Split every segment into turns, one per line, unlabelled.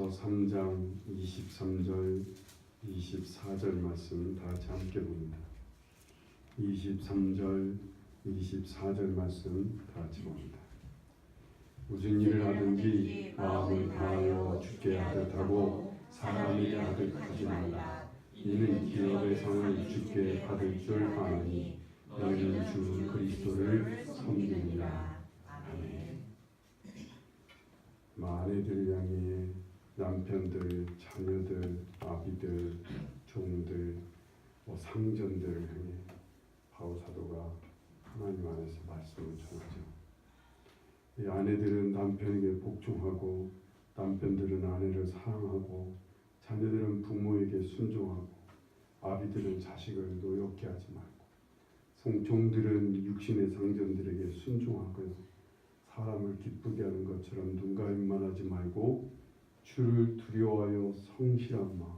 고린도후서 3장 23절 24절 말씀 다 같이 함께 봅니다. 23절 24절 말씀 다 같이 봅니다. 무슨 일을 하든지 마음을 다하여 주께 하듯 하고 사람에게 하듯 하지 말라. 이는 기업의 상을 주께 받을 줄 아나니 너희는 주 그리스도를 섬기니라. 아멘. 아내들 향해 남편들, 자녀들, 아비들, 종들, 상전들을 향해 바울 사도가 하나님 안에서 말씀을 전하죠. 이 아내들은 남편에게 복종하고, 남편들은 아내를 사랑하고, 자녀들은 부모에게 순종하고, 아비들은 자식을 노엽게 하지 말고, 종들은 육신의 상전들에게 순종하고요. 사람을 기쁘게 하는 것처럼 눈과 입만 하지 말고 주를 두려워하여 성실한 마음.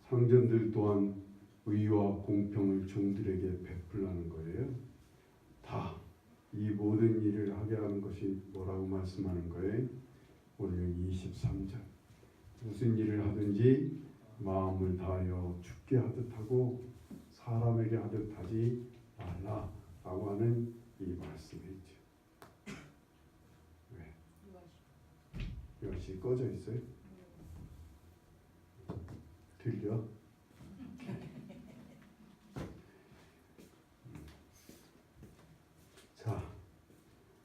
상전들 또한 의와 공평을 종들에게 베풀라는 거예요. 다 이 모든 일을 하게 하는 것이 뭐라고 말씀하는 거예요? 오늘 23절. 무슨 일을 하든지 마음을 다하여 주께 하듯 하고 사람에게 하듯 하지 말라라고 하는 이 말씀이죠. 왜? 이것이 꺼져 있어요? 들려? 자,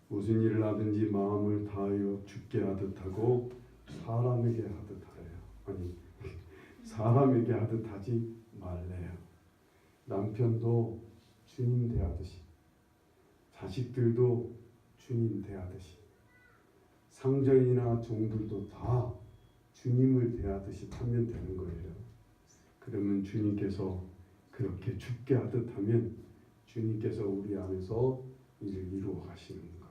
무슨 일을 하든지 마음을 다하여 주께 하듯 하고 사람에게 하듯 하래요. 아니, 사람에게 하듯 하지 말래요. 남편도 주님 대하듯이, 자식들도 주님 대하듯이, 상전이나 종들도 다 주님을 대하듯이 하면 되는 거예요. 그러면 주님께서 그렇게 주께 하듯 하면 주님께서 우리 안에서 일을 이루어 가시는 거예요.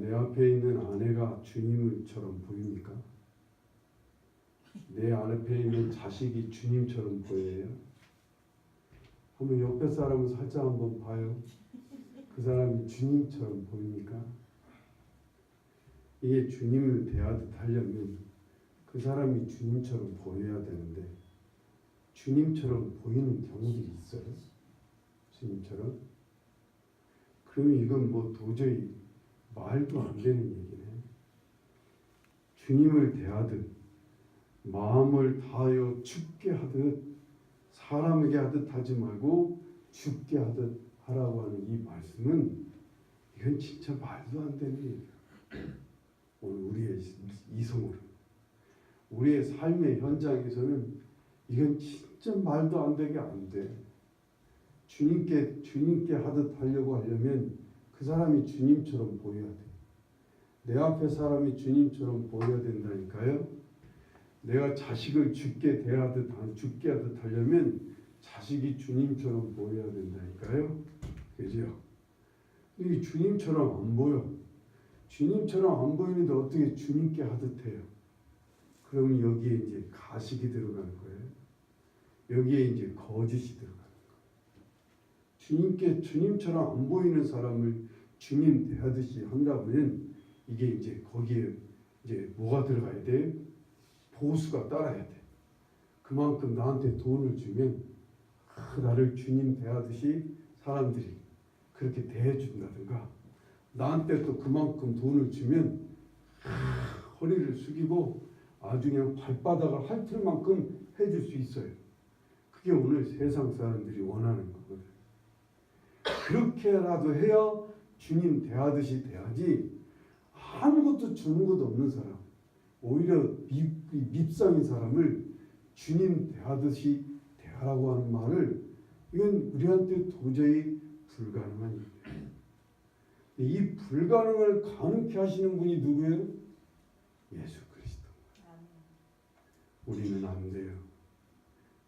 내 앞에 있는 아내가 주님처럼 보입니까? 내 앞에 있는 자식이 주님처럼 보여요? 한번 옆에 사람을 살짝 한번 봐요. 그 사람이 주님처럼 보입니까? 이게 주님을 대하듯 하려면 그 사람이 주님처럼 보여야 되는데 주님처럼 보이는 경우들이 있어요. 주님처럼. 그러면 이건 도저히 말도 안 되는 얘기네. 주님을 대하듯 마음을 다하여 주께 하듯 사람에게 하듯 하지 말고 주께 하듯 하라고 하는 이 말씀은 이건 진짜 말도 안 되는 얘기예요. 오늘 우리의 이성으로 우리의 삶의 현장에서는 이건 진짜 말도 안 되게 안 돼. 주님께 하듯 하려고 하려면 그 사람이 주님처럼 보여야 돼. 내 앞에 사람이 주님처럼 보여야 된다니까요. 내가 자식을 주께 하듯 하려면 자식이 주님처럼 보여야 된다니까요. 그죠? 이게 주님처럼 안 보여. 주님처럼 안 보이는데 어떻게 주님께 하듯 해요? 그러면 여기에 이제 가식이 들어가는 거예요. 여기에 이제 거짓이 들어가는 거예요. 주님처럼 안 보이는 사람을 주님 대하듯이 한다면 이게 이제 거기에 이제 뭐가 들어가야 돼? 보수가 따라야 돼. 그만큼 나한테 돈을 주면 나를 주님 대하듯이 사람들이 그렇게 대해준다든가, 나한테 또 그만큼 돈을 주면 허리를 숙이고 아주 그냥 발바닥을 핥을 만큼 해줄 수 있어요. 그게 오늘 세상 사람들이 원하는 거거든. 그렇게라도 해야 주님 대하듯이 대하지, 아무것도 주는 것도 없는 사람, 오히려 밉상인 사람을 주님 대하듯이 대하라고 하는 말을, 이건 우리한테 도저히 불가능한 일이에요. 이 불가능을 가능케 하시는 분이 누구예요? 예수 그리스도. 우리는 안 돼요.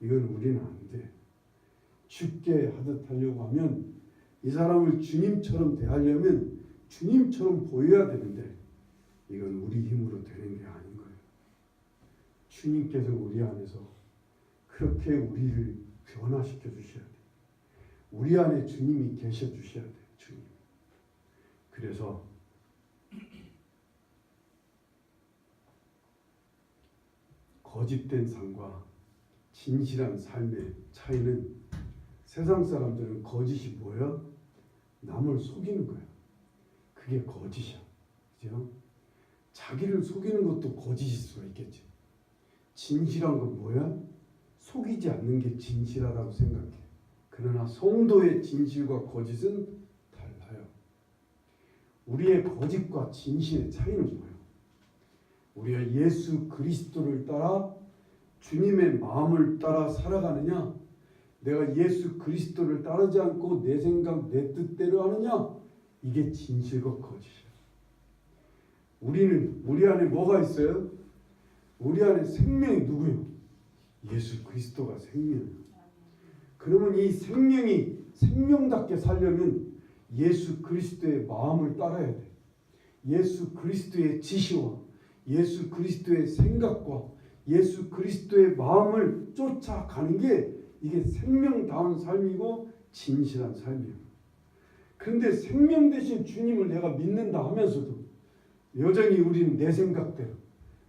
이건 우리는 안 돼. 주께 하듯 하려고 하면, 이 사람을 주님처럼 대하려면 주님처럼 보여야 되는데 이건 우리 힘으로 되는 게 아닌 거예요. 주님께서 우리 안에서 그렇게 우리를 변화시켜 주셔야 돼요. 우리 안에 주님이 계셔 주셔야 돼요. 주님. 그래서 거짓된 삶과 진실한 삶의 차이는 세상 사람들은 거짓이 뭐야? 남을 속이는 거야. 그게 거짓이야. 그죠? 자기를 속이는 것도 거짓일 수가 있겠지. 진실한 건 뭐야? 속이지 않는 게 진실하다고 생각해. 그러나 성도의 진실과 거짓은 달라요. 우리의 거짓과 진실의 차이는 뭐예요? 우리가 예수 그리스도를 따라 주님의 마음을 따라 살아가느냐, 내가 예수 그리스도를 따르지 않고 내 생각 내 뜻대로 하느냐, 이게 진실과 거짓이야. 우리 안에 뭐가 있어요? 우리 안에 생명이 누구요? 예수 그리스도가 생명이에요. 그러면 이 생명이 생명답게 살려면 예수 그리스도의 마음을 따라야 돼. 예수 그리스도의 지시와 예수 그리스도의 생각과 예수 그리스도의 마음을 쫓아가는 게 이게 생명다운 삶이고 진실한 삶이에요. 그런데 생명 대신 주님을 내가 믿는다 하면서도 여전히 우리는 내 생각대로,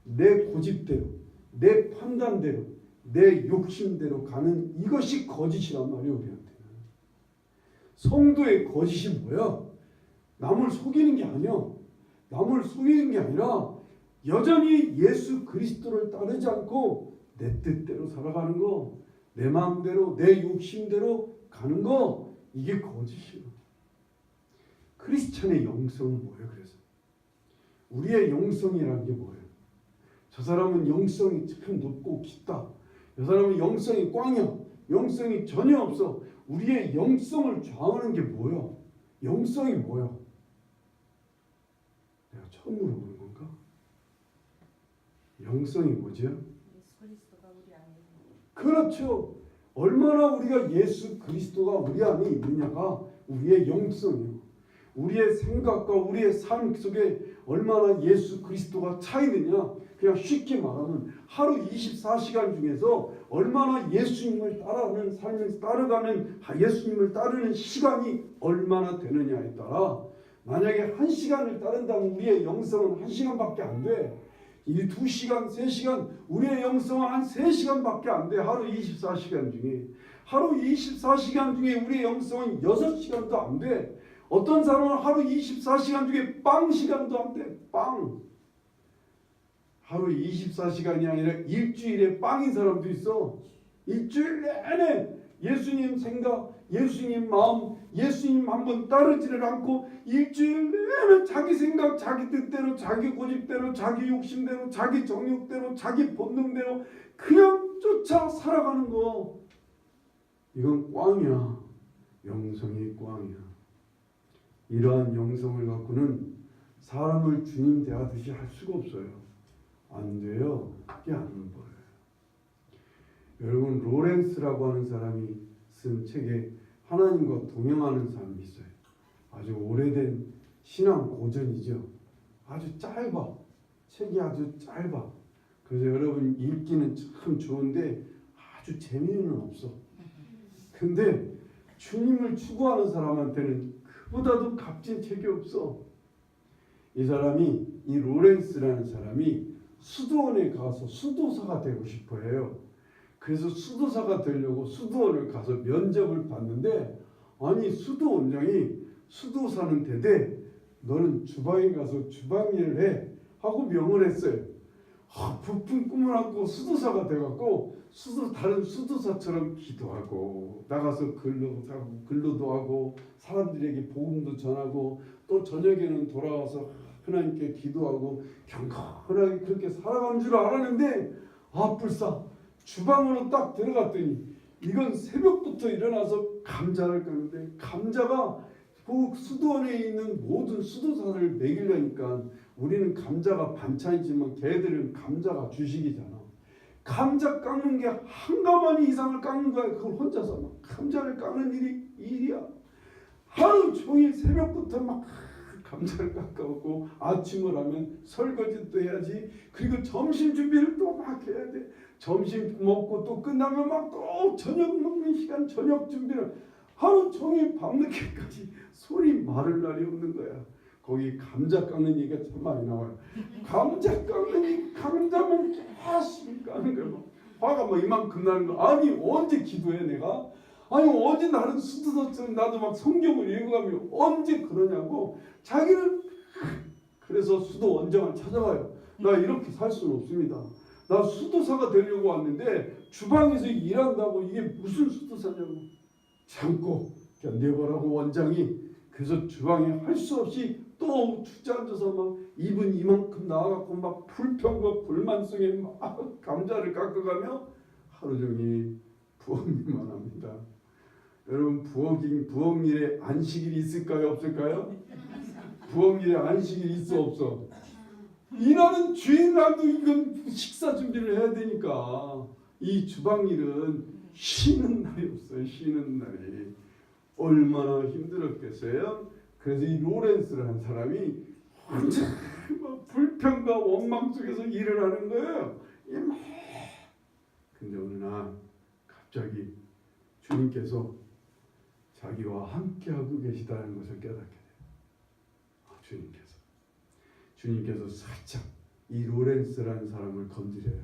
내 고집대로, 내 판단대로, 내 욕심대로 가는 이것이 거짓이란 말이에요. 우리한테는. 성도의 거짓이 뭐야? 남을 속이는 게 아니야. 남을 속이는 게 아니라 여전히 예수 그리스도를 따르지 않고 내 뜻대로 살아가는 거, 내 마음대로, 내 욕심대로 가는 거, 이게 거짓이에요. 크리스천의 영성은 뭐예요? 그래서 우리의 영성이라는 게 뭐예요? 저 사람은 영성이 참 높고 깊다. 저 사람은 영성이 꽝이야. 영성이 전혀 없어. 우리의 영성을 좌우하는 게 뭐야? 영성이 뭐야? 내가 처음 물어보는 건가? 영성이 뭐죠?
예수 그리스도가 우리 안에 있는.
그렇죠. 얼마나 우리가 예수 그리스도가 우리 안에 있느냐가 우리의 영성이에요. 우리의 생각과 우리의 삶 속에 얼마나 예수 그리스도가 차 있느냐. 그냥 쉽게 말하면 하루 24시간 중에서 얼마나 예수님을 따라가는 삶을 따라가는 예수님을 따르는 시간이 얼마나 되느냐에 따라, 만약에 1시간을 따른다면 우리의 영성은 1시간밖에 안 돼. 이 2시간, 3시간, 우리의 영성은 한 3시간밖에 안 돼. 하루 24시간 중에. 하루 24시간 중에 우리의 영성은 6시간도 안 돼. 어떤 사람은 하루 24시간 중에 빵 시간도 안 돼. 빵. 하루 24시간이 아니라 일주일에 빵인 사람도 있어. 일주일 내내 예수님 생각, 예수님 마음, 예수님 한번 따르지를 않고 일주일 내내 자기 생각, 자기 뜻대로, 자기 고집대로, 자기 욕심대로, 자기 정욕대로, 자기 본능대로 그냥 쫓아 살아가는 거. 이건 꽝이야. 영성이 꽝이야. 이러한 영성을 갖고는 사람을 주님 대하듯이 할 수가 없어요. 안 돼요. 그게 안 보여요. 여러분, 로렌스라고 하는 사람이 쓴 책에 하나님과 동행하는 삶이 있어요. 아주 오래된 신앙 고전이죠. 아주 짧아. 책이 아주 짧아. 그래서 여러분 읽기는 참 좋은데 아주 재미는 없어. 근데 주님을 추구하는 사람한테는 그보다도 값진 책이 없어. 이 사람이, 이 로렌스라는 사람이 수도원에 가서 수도사가 되고 싶어 해요. 그래서 수도사가 되려고 수도원을 가서 면접을 봤는데, 아니 수도원장이 수도사는 되되 너는 주방에 가서 주방 일을 해 하고 명을 했어요. 부푼 꿈을 안고 수도사가 돼갖고 다른 수도사처럼 기도하고 나가서 근로도 하고 사람들에게 복음도 전하고 또 저녁에는 돌아와서 하나님께 기도하고 경건하게 그렇게 살아간 줄 알았는데, 불사 주방으로 딱 들어갔더니 이건 새벽부터 일어나서 감자를 깎는데, 감자가 그 수도원에 있는 모든 수도사를 먹이려니까, 우리는 감자가 반찬이지만 걔들은 감자가 주식이잖아. 감자 깎는 게 한 가마니 이상을 깎는 거야. 그걸 혼자서 막 감자를 깎는 일이야. 하루 종일 새벽부터 막 감자를 깎아오고 아침을 하면 설거지도 해야지. 그리고 점심 준비를 또 막 해야 돼. 점심 먹고 또 끝나면 막 또 저녁 먹는 시간, 저녁 준비를 하루 종일 밤늦게까지 소리 마를 날이 없는 거야. 거기 감자 깎는 얘기가 참 많이 나와요. 감자 깎는 감자만 계속 나는 거야. 막. 화가 막 이만큼 나는 거. 아니 언제 기도해 내가? 아니 언제 나는 수도사처럼 나도 막 성경을 읽어가며 언제 그러냐고. 자기는 그래서 수도 원장을 찾아와요. 나 이렇게 살 수는 없습니다. 나 수도사가 되려고 왔는데 주방에서 일한다고 이게 무슨 수도사냐고. 참고 견뎌보라고 원장이. 그래서 주방에 할 수 없이 또 주저앉아서 막 입은 이만큼 나와갖고 막 불평과 불만 속에 막 감자를 깎아가며 하루 종일 부엌일만 합니다. 여러분 부엌일에 안식일이 있을까요 없을까요? 부엌일에 안식일이 있어 없어? 일하는 주인이라도 이건 식사 준비를 해야 되니까 이 주방일은 쉬는 날이 없어요. 쉬는 날이 얼마나 힘들었겠어요. 그래서 이 로렌스라는 사람이 혼자 막 불평과 원망 속에서 일을 하는 거예요. 근데 어느 날 갑자기 주님께서 자기와 함께하고 계시다는 것을 깨닫게 돼요. 주님께서 살짝 이 로렌스라는 사람을 건드려요.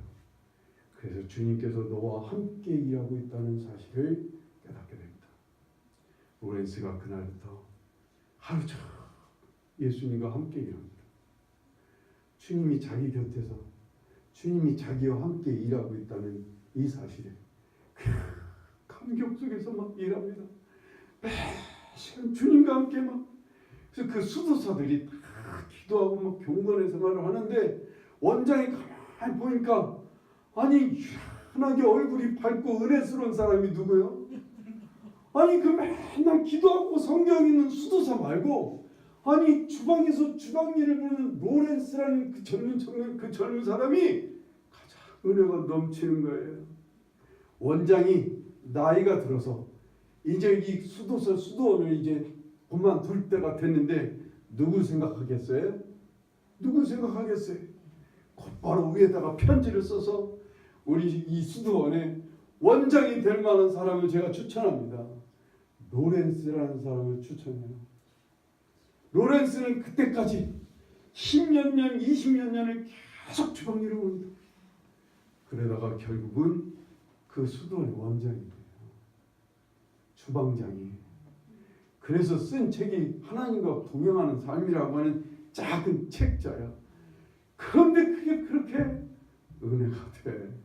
그래서 주님께서 너와 함께 일하고 있다는 사실을 깨닫게 됩니다. 로렌스가 그날부터 하루 종일 예수님과 함께 일합니다. 주님이 자기 곁에서 주님이 자기와 함께 일하고 있다는 이 사실에 감격 속에서 막 일합니다. 매시간 주님과 함께 막. 그래서 그 수도사들이 다 기도하고 막 경건의 생활을 하는데 원장이 가만히 보니까 아니 희한하게 얼굴이 밝고 은혜스러운 사람이 누구요? 아니 그 맨날 기도하고 성경 읽는 수도사 말고 아니 주방에서 주방일을 보는 로렌스라는 그 젊은 사람이 가장 은혜가 넘치는 거예요. 원장이 나이가 들어서 이제 이 수도원을 이제 그만둘 때가 됐는데 누구 생각하겠어요? 곧바로 위에다가 편지를 써서 우리 이 수도원에 원장이 될 만한 사람을 제가 추천합니다. 로렌스라는 사람을 추천해요. 로렌스는 그때까지 10년 년, 20년 년을 계속 주방일을 봅니다. 그러다가 결국은 그 수도원의 원장이 돼요. 주방장이. 그래서 쓴 책이 하나님과 동행하는 삶이라고 하는 작은 책자야. 그런데 그게 그렇게 은혜가 돼.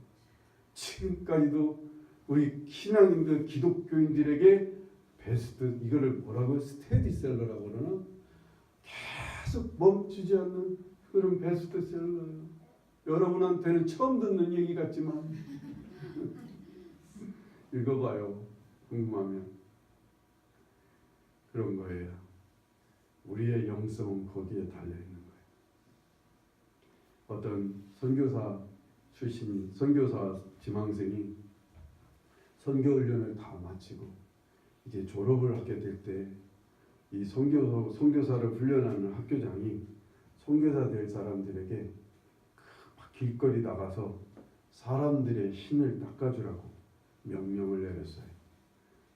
지금까지도 우리 신앙인들, 기독교인들에게 베스트, 이거를 뭐라고 스테디셀러라고 그러나? 계속 멈추지 않는 그런 베스트셀러예요. 여러분한테는 처음 듣는 얘기 같지만 읽어봐요. 궁금하면. 그런 거예요. 우리의 영성은 거기에 달려있는 거예요. 어떤 선교사 출신, 선교사 지망생이 선교훈련을 다 마치고 이제 졸업을 하게 될 때 이 선교사를 훈련하는 학교장이 선교사 될 사람들에게 길거리 나가서 사람들의 신을 닦아주라고 명령을 내렸어요.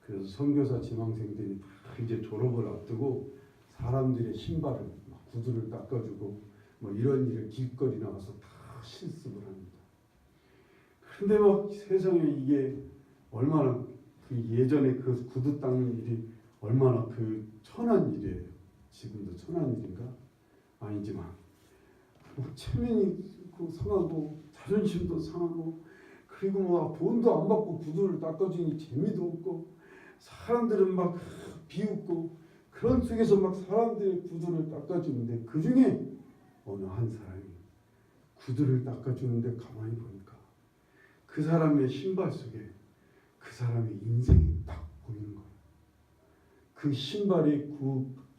그래서 선교사 지망생들이 다 이제 졸업을 앞두고 사람들의 신발을 막 구두를 닦아주고 뭐 이런 일을 길거리 나가서 다 실습을 합니다. 그런데 막 세상에 이게 얼마나 그 예전에 그 구두 닦는 일이 얼마나 그 천한 일이에요. 지금도 천한 일인가? 아니지만 체면이 상하고 자존심도 상하고 그리고 뭐 돈도 안 받고 구두를 닦아주니 재미도 없고 사람들은 막 비웃고 그런 속에서 막 사람들의 구두를 닦아주는데 그 중에 어느 한 사람이 구두를 닦아주는데 가만히 보니까 그 사람의 신발 속에 그 사람의 인생이 딱 보이는 거예요. 그 신발의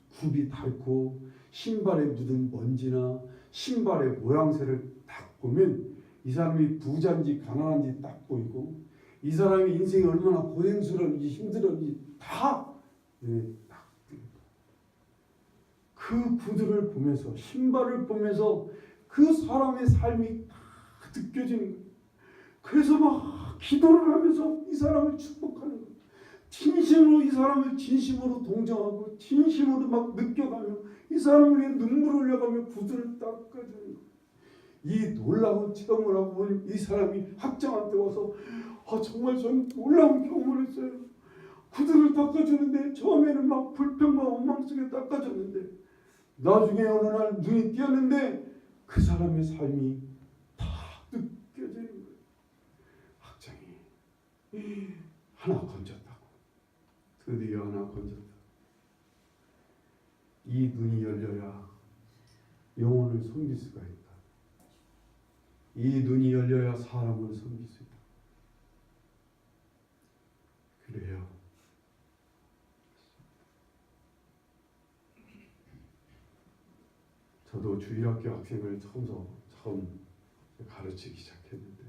굽이 닳고 신발에 묻은 먼지나 신발의 모양새를 딱 보면 이 사람이 부자인지 가난한지 딱 보이고 이 사람의 인생이 얼마나 고생스러운지 힘들었는지 다 딱 그 구두를 보면서 신발을 보면서 그 사람의 삶이 다 느껴지는 거예요. 그래서 막 기도를 하면서 이 사람을 축복하는 거예요. 진심으로 이 사람을 진심으로 동정하고 진심으로 막 느껴가며 이 사람을 위해 눈물을 흘려가며 구두를 닦아주는 거예요. 이 놀라운 체험을 하고 이 사람이 학장한테 와서 정말 전 놀라운 경험을 했어요. 구두를 닦아주는데 처음에는 막 불평과 원망 속에 닦아줬는데 나중에 어느 날 눈이 띄었는데 그 사람의 삶이 다 느껴지는 거예요. 학장이 하나 건졌다고. 드디어 하나 건졌다. 이 눈이 열려야 영혼을 섬길 수가 있다. 이 눈이 열려야 사람을 섬길 수 있다. 그래요. 저도 주일학교 학생을 처음 가르치기 시작했는데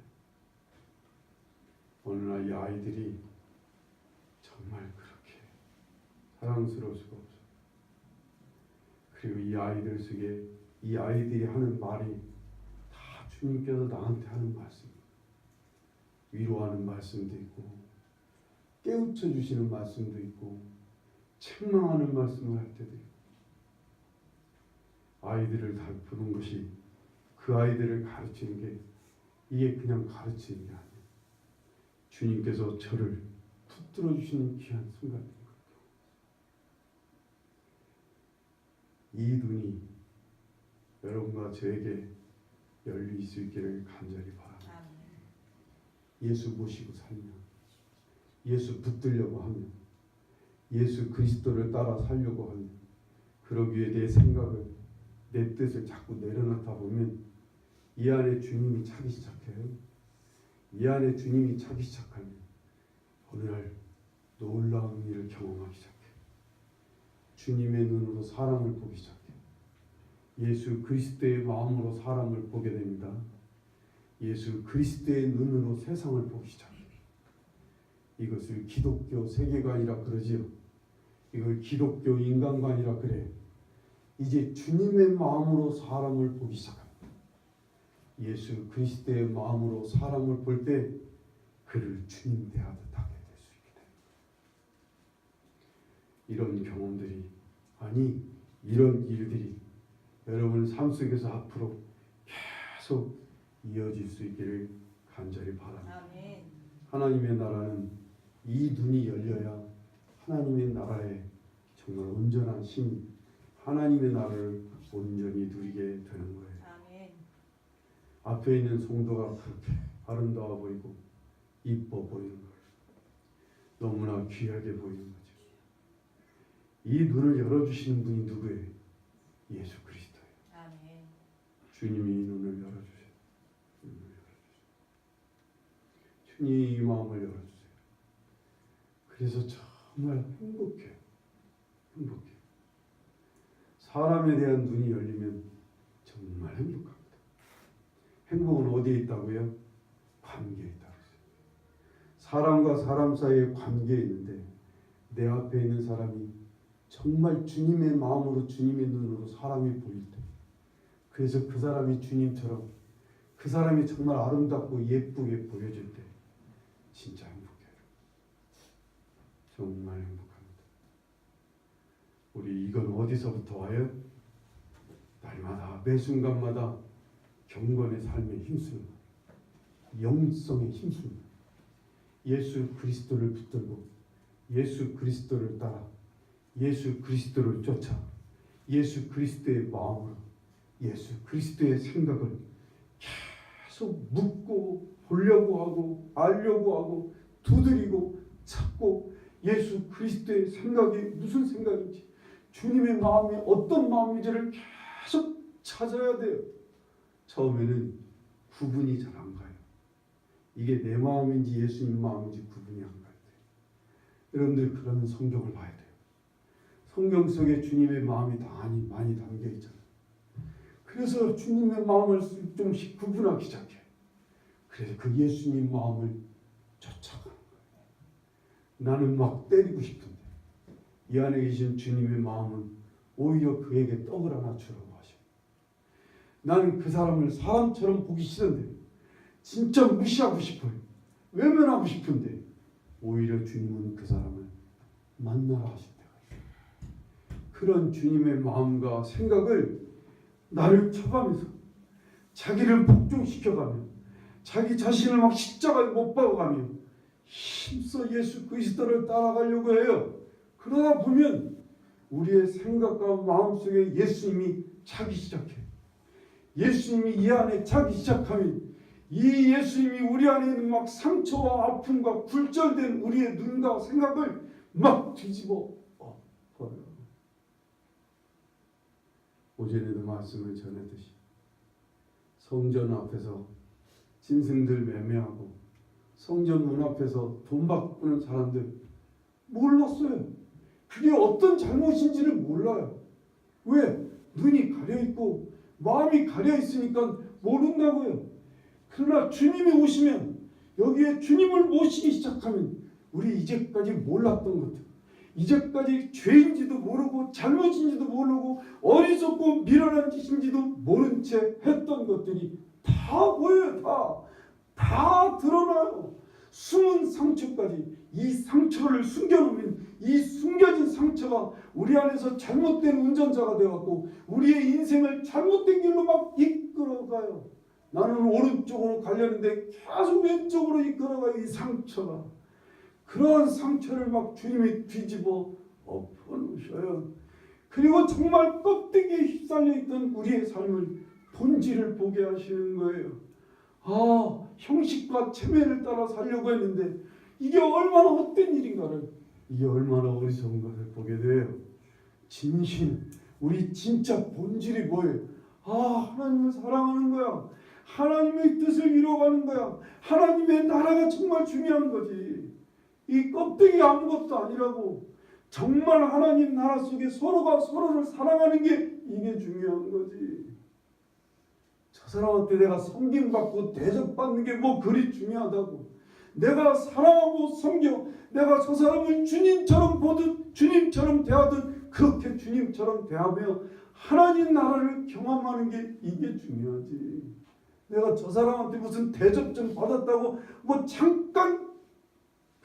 어느 날 이 아이들이 정말 그렇게 사랑스러울 수가 없어요. 그리고 이 아이들 속에 이 아이들이 하는 말이 다 주님께서 나한테 하는 말씀이에요. 위로하는 말씀도 있고 깨우쳐 주시는 말씀도 있고 책망하는 말씀을 할 때도 있고 아이들을 다 부른 것이 그 아이들을 가르치는 게 이게 그냥 가르치는 게 아니에요. 주님께서 저를 붙들어 주시는 귀한 순간인 것 같아요. 이 눈이 여러분과 저에게 열릴 수 있기를 간절히 바랍니다. 예수 모시고 살면, 예수 붙들려고 하면, 예수 그리스도를 따라 살려고 하면, 그러기 위해 내 생각을, 내 뜻을 자꾸 내려놓다 보면 이 안에 주님이 차기 시작해요. 이 안에 주님이 차기 시작하면 어느 날 놀라운 일을 경험하기 시작해요. 주님의 눈으로 사람을 보기 시작해요. 예수 그리스도의 마음으로 사람을 보게 됩니다. 예수 그리스도의 눈으로 세상을 보기 시작해요. 이것을 기독교 세계관이라 그러지요. 이걸 기독교 인간관이라 그래요. 이제 주님의 마음으로 사람을 보기 시작합니다. 예수 그리스도의 마음으로 사람을 볼 때 그를 주님 대하듯 하게 될 수 있게 됩니다. 이런 경험들이 이런 일들이 여러분 삶 속에서 앞으로 계속 이어질 수 있기를 간절히 바랍니다.
아멘.
하나님의 나라는 이 눈이 열려야 하나님의 나라에 정말 온전한 힘이 하나님의 나라를 온전히 누리게 되는 거예요.
아멘.
앞에 있는 성도가 그렇게 아름다워 보이고 이뻐 보이는 거예요. 너무나 귀하게 보이는 거죠. 이 눈을 열어주시는 분이 누구예요? 예수 그리스도예요.
아멘.
주님이 이 눈을 열어주세요. 주님이 이 마음을 열어주세요. 그래서 정말 행복해요. 행복해요. 사람에 대한 눈이 열리면 정말 행복합니다. 행복은 어디에 있다고요? 관계에 있다고 했어요. 사람과 사람 사이에 관계에 있는데 내 앞에 있는 사람이 정말 주님의 마음으로 주님의 눈으로 사람이 보일 때 그래서 그 사람이 주님처럼 그 사람이 정말 아름답고 예쁘게 보여질 때 진짜 행복해요. 정말 행복합니다. 우리 이건 어디서부터 와요? 날마다 매 순간마다 경건의 삶에 힘쓰는 영성에 힘쓰는 예수 그리스도를 붙들고 예수 그리스도를 따라 예수 그리스도를 쫓아 예수 그리스도의 마음으로 예수 그리스도의 생각을 계속 묻고 보려고 하고 알려고 하고 두드리고 찾고 예수 그리스도의 생각이 무슨 생각인지 주님의 마음이 어떤 마음인지를 계속 찾아야 돼요. 처음에는 구분이 잘 안 가요. 이게 내 마음인지 예수님 마음인지 구분이 안 가요. 여러분들 그러면 성경을 봐야 돼요. 성경 속에 주님의 마음이 많이 담겨 있잖아요. 그래서 주님의 마음을 좀씩 구분하기 시작해요. 그래서 그 예수님 마음을 쫓아가는 거예요. 나는 막 때리고 싶은데 이 안에 계신 주님의 마음은 오히려 그에게 떡을 하나 주라고 하셔요. 나는 그 사람을 사람처럼 보기 싫은데 진짜 무시하고 싶어요. 외면하고 싶은데 오히려 주님은 그 사람을 만나라 하실 때가 있어요. 그런 주님의 마음과 생각을 나를 쳐가면서 자기를 복종시켜가며 자기 자신을 막 십자가에 못 박아가며 힘써 예수 그리스도를 따라가려고 해요. 그러다 보면 우리의 생각과 마음속에 예수님이 차기 시작해. 예수님이 이 안에 차기 시작하면 이 예수님이 우리 안에 있는 막 상처와 아픔과 굴절된 우리의 눈과 생각을 막 뒤집어 버려요. 오전에도 말씀을 전했듯이 성전 앞에서 짐승들 매매하고 성전 문 앞에서 돈 바꾸는 사람들 몰랐어요. 그게 어떤 잘못인지를 몰라요. 왜? 눈이 가려있고 마음이 가려있으니까 모른다고요. 그러나 주님이 오시면 여기에 주님을 모시기 시작하면 우리 이제까지 몰랐던 것들, 이제까지 죄인지도 모르고 잘못인지도 모르고 어리석고 미련한 짓인지도 모른 채 했던 것들이 다 보여요. 다 드러나요. 숨은 상처까지. 이 상처를 숨겨놓으면 이 숨겨진 상처가 우리 안에서 잘못된 운전자가 되어갖고 우리의 인생을 잘못된 길로 막 이끌어가요. 나는 오른쪽으로 가려는데 계속 왼쪽으로 이끌어가요. 이 상처가. 그러한 상처를 막 주님이 뒤집어 엎어놓으셔요. 그리고 정말 껍데기에 휩쓸려 있던 우리의 삶을 본질을 보게 하시는 거예요. 아, 형식과 체면을 따라 살려고 했는데 이게 얼마나 헛된 일인가를, 이게 얼마나 어리석은 것을 보게 돼요. 진실, 우리 진짜 본질이 뭐예요? 아, 하나님을 사랑하는 거야. 하나님의 뜻을 이뤄가는 거야. 하나님의 나라가 정말 중요한 거지. 이 껍데기 아무것도 아니라고. 정말 하나님 나라 속에 서로가 서로를 사랑하는 게 이게 중요한 거지. 저 사람한테 내가 섬김받고 대접받는 게 뭐 그리 중요하다고. 내가 사랑하고 섬겨, 내가 저 사람을 주님처럼 보듯 주님처럼 대하듯 그렇게 주님처럼 대하며 하나님 나라를 경험하는 게 이게 중요하지. 내가 저 사람한테 무슨 대접 좀 받았다고 뭐 잠깐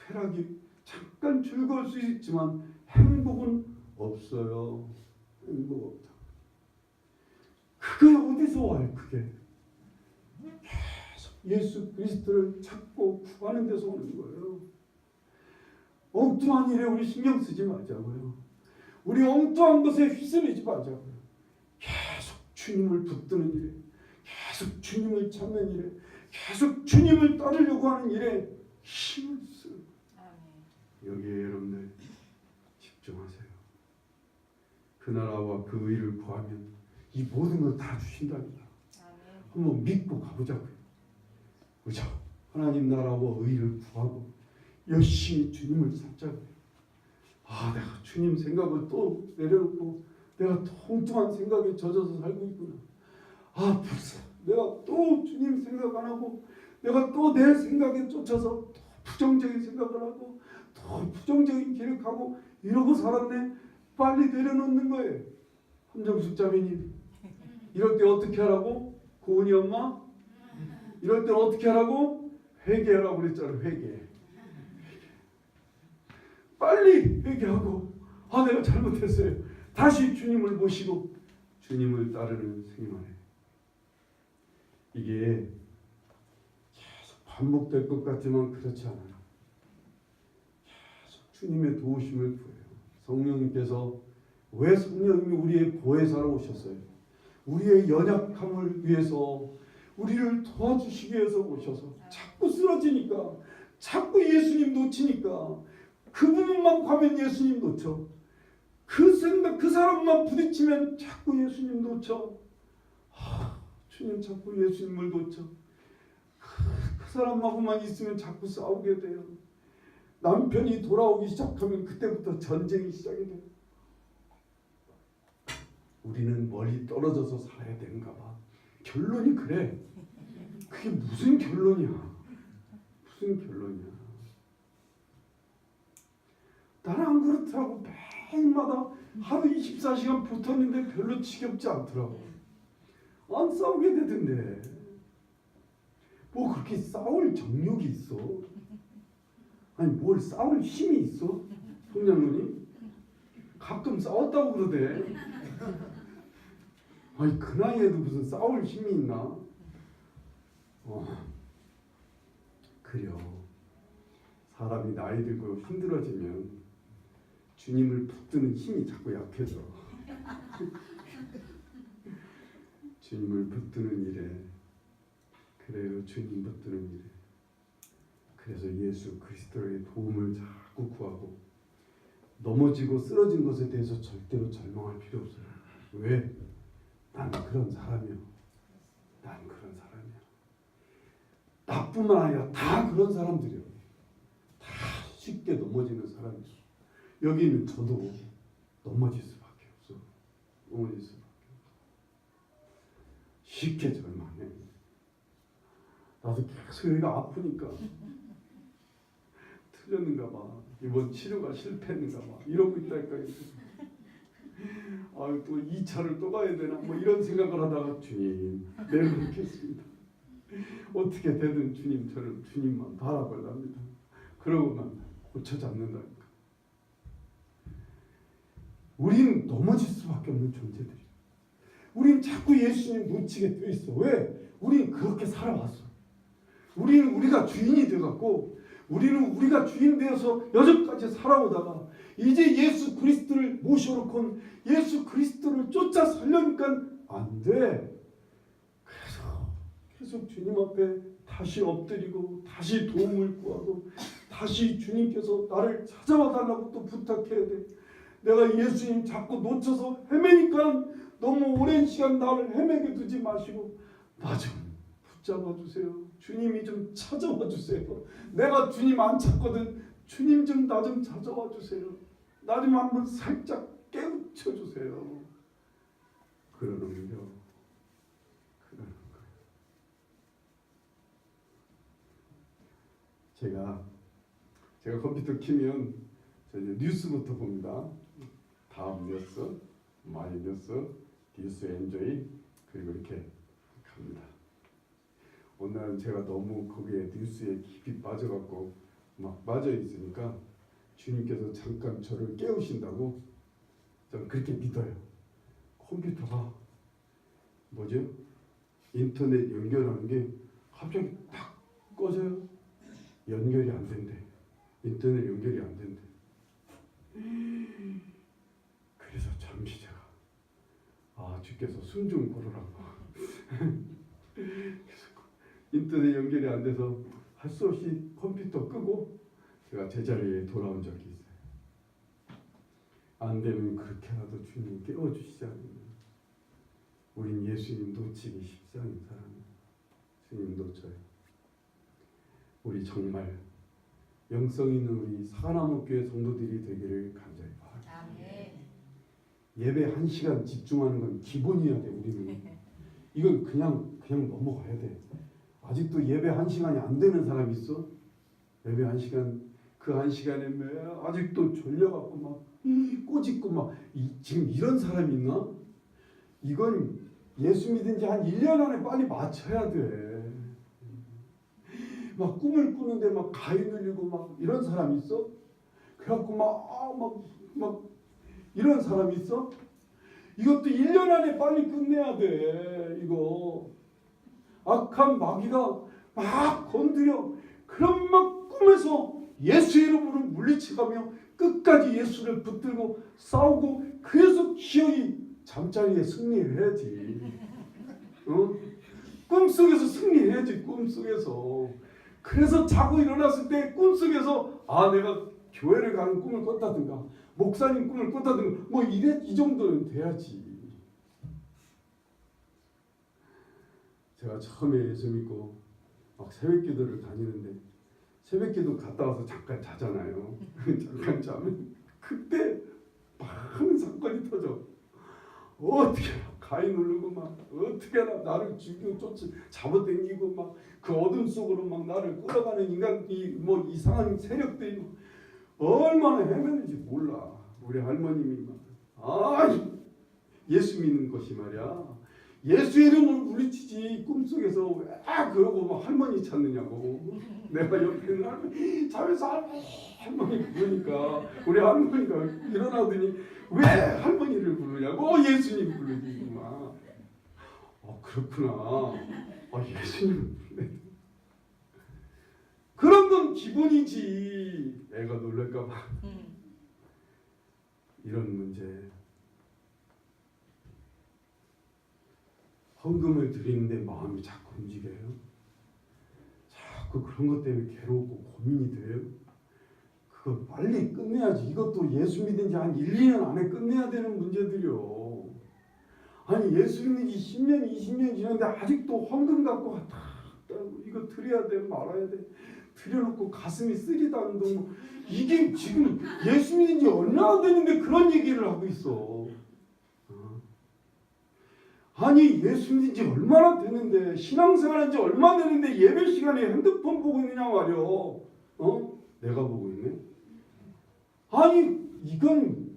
쾌락이, 잠깐 즐거울 수 있지만 행복은 없어요. 행복 없다. 그게 어디서 와요? 그게 계속 예수 그리스도를 찾고 구하는 데서 오는 거예요. 엉뚱한 일에 우리 신경 쓰지 말자고요. 우리 엉뚱한 것에 휘둘리지 말자고요. 계속 주님을 붙드는 일에, 계속 주님을 찾는 일에, 계속 주님을 따르려고 하는 일에 힘을 쓰. 여기에 여러분들 집중하세요. 그 나라와 그 의를 구하면 이 모든 걸 다 주신다니까. 한번 믿고 가보자고요. 그죠? 하나님 나라와 의를 구하고 열심히 주님을 찾자고요. 아, 내가 주님 생각을 또 내려놓고 내가 엉뚱한 생각에 젖어서 살고 있구나. 아, 불쌍. 내가 또 주님 생각 안 하고 내가 또 내 생각에 쫓아서 또 부정적인 생각을 하고 또 부정적인 길을 가고 이러고 살았네. 빨리 내려놓는 거예요. 함정숙 자매님, 이럴 때 어떻게 하라고? 고은이 엄마, 이럴 때 어떻게 하라고? 회개하라고 그랬잖아요. 회개. 빨리 회개하고, 아, 내가 잘못했어요. 다시 주님을 모시고 주님을 따르는 생활에 이게 계속 반복될 것 같지만 그렇지 않아요. 계속 주님의 도우심을 구해요. 성령님께서 왜 성령님이 우리의 보혜사로 오셨어요? 우리의 연약함을 위해서, 우리를 도와주시기 위해서 오셔서 자꾸 쓰러지니까, 자꾸 예수님 놓치니까, 그 부분만 가면 예수님 놓쳐. 그 생각, 그 사람만 부딪히면 자꾸 예수님 놓쳐. 주님 자꾸 예수님을 놓쳐. 그 사람하고만 있으면 자꾸 싸우게 돼요. 남편이 돌아오기 시작하면 그때부터 전쟁이 시작이 돼요. 우리는 멀리 떨어져서 살아야 되는가 봐. 결론이 그래. 그게 무슨 결론이야? 무슨 결론이야? 나는 안 그렇더라고. 매일마다 하루 24시간 붙었는데 별로 지겹지 않더라고. 안 싸우게 되던데. 뭐 그렇게 싸울 정욕이 있어? 아니 뭘 싸울 힘이 있어? 송장로님? 가끔 싸웠다고 그러대. 아니 그 나이에도 무슨 싸울 힘이 있나? 그래요. 사람이 나이 들고 힘들어지면 주님을 붙드는 힘이 자꾸 약해져. 주님을 붙드는 일에, 그래요. 주님 붙드는 일에. 그래서 예수 그리스도의 도움을 자꾸 구하고, 넘어지고 쓰러진 것에 대해서 절대로 절망할 필요 없어요. 왜? 난 그런 사람이야. 난 그런 사람이야. 나뿐만 아니라 다 그런 사람들이야. 다 쉽게 넘어지는 사람이야. 여기 있는 저도 넘어질 수밖에 없어. 넘어질 수밖에 없어. 쉽게 절망해. 나도 계속 여기가 아프니까 틀렸는가 봐. 이번 치료가 실패했는가 봐. 이러고 있다니까. 아유, 또 2차를 또 가야 되나? 뭐 이런 생각을 하다가 주님, 내가 그렇겠습니다. 어떻게 되든 주님, 저를 주님만 바라보랍니다. 그러고만 고쳐 잡는다니까. 우리는 넘어질 수밖에 없는 존재들이에요. 우리는 자꾸 예수님 놓치게 돼 있어. 왜? 우리는 그렇게 살아왔어. 우리는 우리가 주인이 돼갖고, 우리는 우리가 주인 되어서 여전까지 살아오다가 이제 예수 그리스도를 모셔놓고 예수 그리스도를 쫓아 살려니까 안 돼. 그래서 계속 주님 앞에 다시 엎드리고 다시 도움을 구하고 다시 주님께서 나를 찾아와 달라고 또 부탁해야 돼. 내가 예수님 자꾸 놓쳐서 헤매니까 너무 오랜 시간 나를 헤매게 두지 마시고 나 좀 붙잡아 주세요. 주님이 좀 찾아와 주세요. 내가 주님 안 찾거든. 주님 좀 나 좀 찾아와 주세요. 나 좀 한번 살짝 깨우쳐 주세요. 그러는 거요. 그러는 거예요. 제가 컴퓨터 키면 저 이제 뉴스부터 봅니다. 다음 뉴스, 마이 뉴스, 뉴스 엔조이, 그리고 이렇게 갑니다. 오늘은 제가 너무 거기에 뉴스에 깊이 빠져갖고 막 빠져 있으니까 주님께서 잠깐 저를 깨우신다고 저는 그렇게 믿어요. 컴퓨터가 뭐죠? 인터넷 연결하는 게 갑자기 딱 꺼져요. 연결이 안 된대. 인터넷 연결이 안 된대. 그래서 잠시 제가 주께서 숨 좀 고르라고 인터넷 연결이 안 돼서 할 수 없이 컴퓨터 끄고 제가 제자리에 돌아온 적이 있어요. 안 되면 그렇게라도 주님 깨워주시지 않으면 우린 예수님 놓치기 쉽지 않은 사람이에요. 주님 놓쳐요. 우리 정말 영성 있는 우리 사과나무교회 성도들이 되기를 간절히 바랍니다. 예배 1시간 집중하는 건 기본이어야 돼. 우리는 이건 그냥 넘어가야 돼. 아직도 예배 1시간이 안 되는 사람이 있어? 예배 1시간, 그 1시간에 아직도 졸려갖고 막 꼬집고 막 지금 이런 사람이 있나? 이건 예수 믿은 지 한 1년 안에 빨리 맞춰야 돼. 막 꿈을 꾸는데 막 가위 눌리고 막 이런 사람이 있어? 그래갖고 막 이런 사람이 있어? 이것도 1년 안에 빨리 끝내야 돼. 이거 악한 마귀가 막 건드려. 그럼 막 꿈에서 예수 이름으로 물리쳐가며 끝까지 예수를 붙들고 싸우고 그래서 기어이 잠자리에 승리해야지. 꿈속에서 승리해야지. 꿈속에서. 그래서 자고 일어났을 때 꿈속에서 내가 교회를 가는 꿈을 꿨다든가 목사님 꿈을 꿨다든가 뭐 이 정도는 돼야지. 제가 처음에 예수 믿고 막 새벽기도를 다니는데 새벽기도 갔다 와서 잠깐 자잖아요. 잠깐 자면 그때 많은 사건이 터져. 어떻게 가위 누르고 막 어떻게 나를 죽이고 잡아당기고 막 그 어둠 속으로 막 나를 끌어가는 뭐 이상한 세력들이 얼마나 헤매는지 몰라. 우리 할머님이 예수 믿는 것이 말이야. 예수 이름으로 물리치지 꿈속에서 왜 그러고 막 할머니 찾느냐고. 내가 옆에 있는 할머니 잠에서 할머니 부르니까 우리 할머니가 일어나더니 왜 할머니를 부르냐고 예수님 부르지 막. 그렇구나. 예수님은 불러야 돼. 그런 건 기본이지. 애가 놀랄까 봐. 이런 문제. 헌금을 드리는데 마음이 자꾸 움직여요. 자꾸 그런 것 때문에 괴롭고 고민이 돼요. 그거 빨리 끝내야지. 이것도 예수 믿은 지 한 1, 2년 안에 끝내야 되는 문제들이요. 아니 예수 믿은 지 10년, 20년 지났는데 아직도 헌금 갖고 갔다 이거 드려야 돼 말아야 돼. 드려놓고 가슴이 쓰리다는 둥. 이게 지금 예수 믿은 지 얼마나 됐는데 그런 얘기를 하고 있어. 아니 예수 믿은 지 얼마나 됐는데 신앙생활한 지 얼마나 됐는데 예배 시간에 핸드폰 보고 있느냐 말이야. 내가 보고 있네. 아니 이건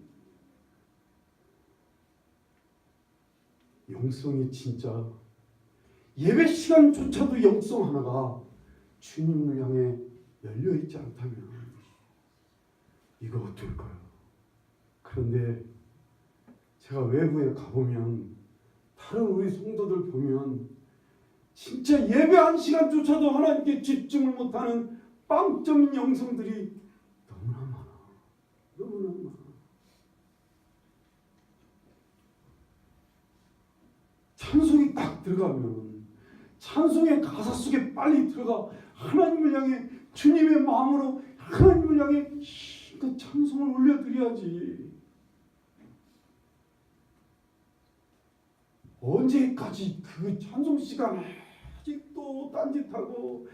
영성이 진짜 예배 시간조차도 영성 하나가 주님을 향해 열려있지 않다면 이거 어떨까요? 그런데 제가 외부에 가보면 다른 우리 성도들 보면 진짜 예배 한 시간조차도 하나님께 집중을 못하는 빵점인 영성들이 너무나 많아. 너무나 많아. 찬송이 딱 들어가면 찬송의 가사 속에 빨리 들어가 하나님을 향해 주님의 마음으로 하나님을 향해 그 찬송을 올려드려야지. 언제까지 그 찬송 시간에 아직도 딴짓하고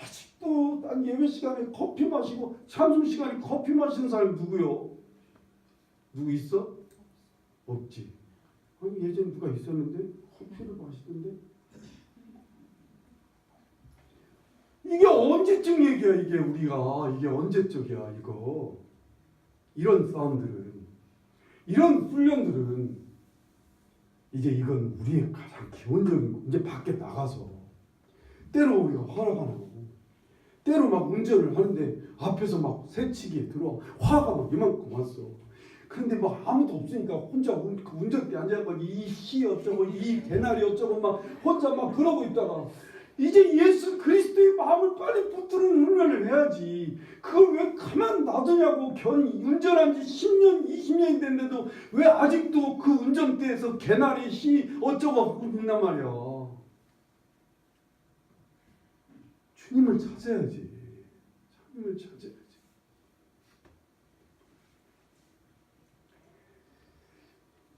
아직도 딴 예배 시간에 커피 마시고 찬송 시간에 커피 마시는 사람이 누구요? 누구 있어? 없지. 아니 예전에 누가 있었는데 커피를 마시던데. 이게 언제쯤 얘기야 이게 우리가 이게 언제적이야 이거. 이런 싸움들은 이런 훈련들은 이제 이건 우리의 가장 기본적인 이제 밖에 나가서 때로 우리가 화가 나고 때로 막 운전을 하는데 앞에서 막 새치기에 들어와 화가 막 이만큼 왔어. 그런데 막 아무도 없으니까 혼자 운전대에 앉아서 이 시 어쩌고 이 대나리 어쩌고 막 혼자 막 그러고 있다가 이제 예수 그리스도의 마음을 빨리 붙드는 훈련을 해야지. 그걸 왜 가만 놔두냐고. 운전한 지 10년 20년이 됐는데도 왜 아직도 그 운전대에서 개나리 시 어쩌고 하고 있단 말이야. 주님을 찾아야지. 주님을 찾아야지.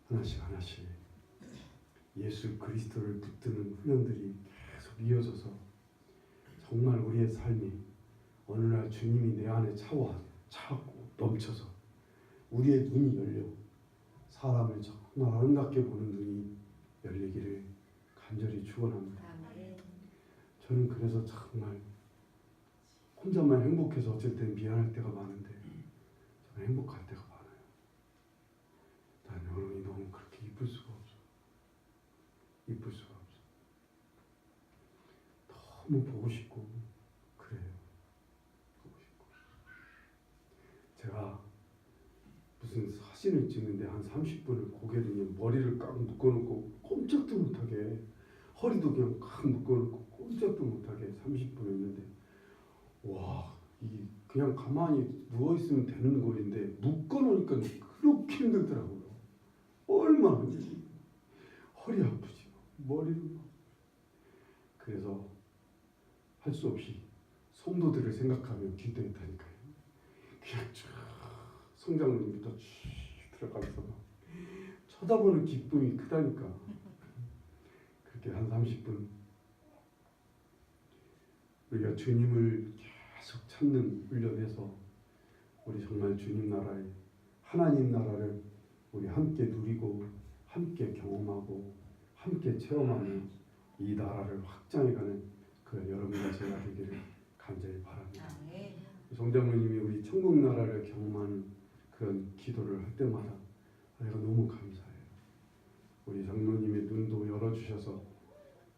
하나씩 하나씩 예수 그리스도를 붙드는 훈련들이 계속 이어져서 정말 우리의 삶이 어느 날 주님이 내 안에 차고 넘쳐서 우리의 눈이 열려 사람을 정말 아름답게 보는 눈이 열리기를 간절히 축원합니다. 저는 그래서 정말 혼자만 행복해서 어쩔 땐 미안할 때가 많은데 저는 행복할 때가 많아요. 난 여러분이 너무 그렇게 이쁠 수가 없어. 이쁠 수가 없어. 너무 보고 싶고 그래요. 보고 싶고. 제가 무슨 사진을 찍는데 한 30분을 고개를 그냥 머리를 꽉 묶어놓고 꼼짝도 못하게 허리도 그냥 꽉 묶어놓고 꼼짝도 못하게 30분을 했는데 와, 이 그냥 가만히 누워있으면 되는 거리인데 묶어놓으니까 그렇게 힘들더라고요. 얼마나 힘들지. 허리 아프지 머리도 그래서 할 수 없이 성도들을 생각하며 기도했다니까요. 그냥 쭉 성장로님부터 쭉 들어가면서 막 쳐다보는 기쁨이 크다니까. 그렇게 한 30분 우리가 주님을 계속 찾는 훈련에서 우리 정말 주님 나라의 하나님 나라를 우리 함께 누리고 함께 경험하고 함께 체험하는 이 나라를 확장해가는 그 여러분과 제가 되기를 간절히 바랍니다. 정장로님이 우리 천국 나라를 경험하는 그런 기도를 할 때마다 내가 너무 감사해요. 우리 장로님의 눈도 열어주셔서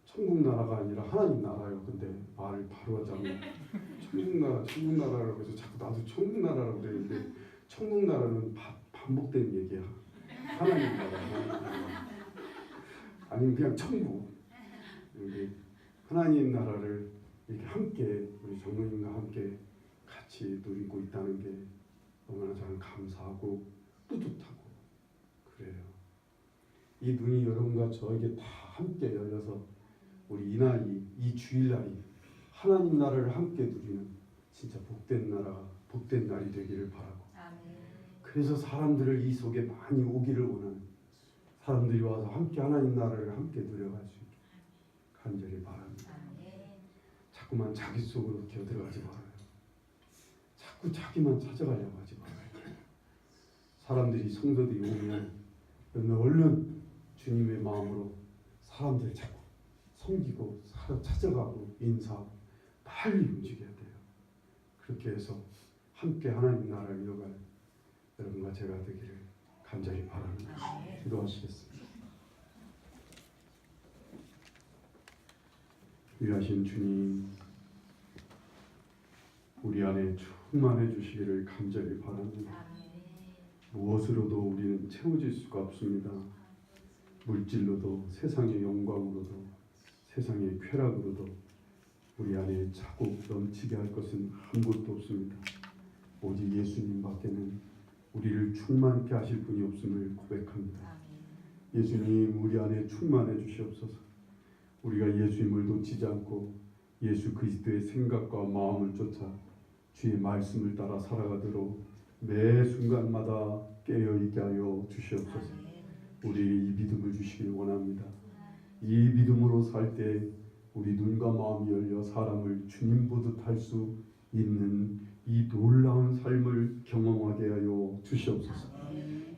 천국 나라가 아니라 하나님 나라요. 근데 말을 바로 하자면 천국 나라라고 해서 자꾸 나도 천국 나라라고 그랬는데 천국 나라는 반복된 얘기야. 하나님 나라. 아니면 그냥 천국. 하나님 나라를 이렇게 함께 우리 장로님과 함께 같이 누리고 있다는 게 너무나 저는 감사하고 뿌듯하고 그래요. 이 눈이 여러분과 저에게 다 함께 열려서 우리 이 날이, 이 주일날이 하나님 나라를 함께 누리는 진짜 복된 나라가 복된 날이 되기를 바라고, 그래서 사람들을 이 속에 많이 오기를 원하는, 사람들이 와서 함께 하나님 나라를 함께 누려갈 수 있게 간절히 바랍니다. 자꾸만 자기 속으로 기어들어가지 말아요. 자꾸 자기만 찾아가려고 하지 말아요. 사람들이, 성도들이 오면 여러분 얼른 주님의 마음으로 사람들 자꾸 섬기고 찾아가고 인사하고 빨리 움직여야 돼요. 그렇게 해서 함께 하나님 나라를 이어갈 여러분과 제가 되기를 간절히 바랍니다. 기도하시겠습니다. 위하신 주님, 우리 안에 충만해 주시기를 간절히 바랍니다. 무엇으로도 우리는 채워질 수가 없습니다. 물질로도, 세상의 영광으로도, 세상의 쾌락으로도 우리 안에 차고 넘치게 할 것은 아무것도 없습니다. 오직 예수님밖에는 우리를 충만케 하실 분이 없음을 고백합니다. 예수님, 우리 안에 충만해 주시옵소서. 우리가 예수님을 놓치지 않고 예수 그리스도의 생각과 마음을 쫓아 주의 말씀을 따라 살아가도록 매 순간마다 깨어있게 하여 주시옵소서. 우리에게 이 믿음을 주시길 원합니다. 이 믿음으로 살 때 우리 눈과 마음이 열려 사람을 주님 보듯 할 수 있는 이 놀라운 삶을 경험하게 하여 주시옵소서.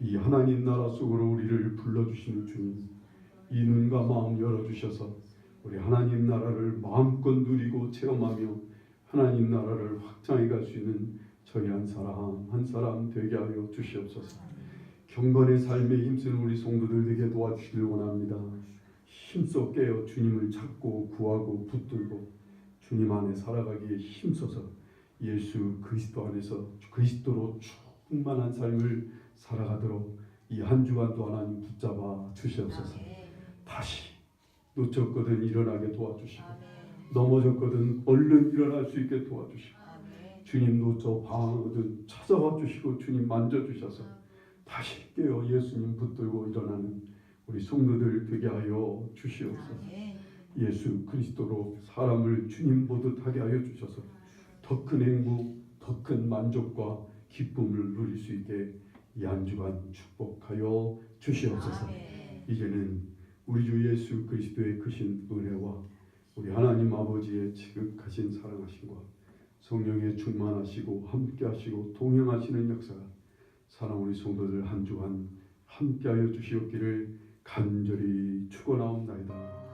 이 하나님 나라 속으로 우리를 불러주시는 주님, 이 눈과 마음 열어주셔서 우리 하나님 나라를 마음껏 누리고 체험하며 하나님 나라를 확장해 갈 수 있는 저희 한 사람 한 사람 되게 하여 주시옵소서. 경건의 삶에 힘쓰는 우리 성도들 되게 도와주시길 원합니다. 힘써 깨어 주님을 찾고 구하고 붙들고 주님 안에 살아가기에 힘써서 예수 그리스도 안에서 그리스도로 충만한 삶을 살아가도록 이 한 주간도 하나님 붙잡아 주시옵소서. 다시 놓쳤거든 일어나게 도와주시고 넘어졌거든 얼른 일어날 수 있게 도와주시고 주님 놓쳐 방황하거든 찾아와 주시고 주님 만져주셔서 다시 깨어 예수님 붙들고 일어나는 우리 성도들 되게 하여 주시옵소서. 예수 그리스도로 사람을 주님 보듯 하게 하여 주셔서 더 큰 행복, 더 큰 만족과 기쁨을 누릴 수 있게 이 한 주간 축복하여 주시옵소서. 이제는 우리 주 예수 그리스도의 크신 은혜와 우리 하나님 아버지의 지극하신 사랑하심과 성령의 충만하시고 함께하시고 동행하시는 역사가 사랑 우리 성도들 한 주간 함께하여 주시옵기를 간절히 축원하옵나이다.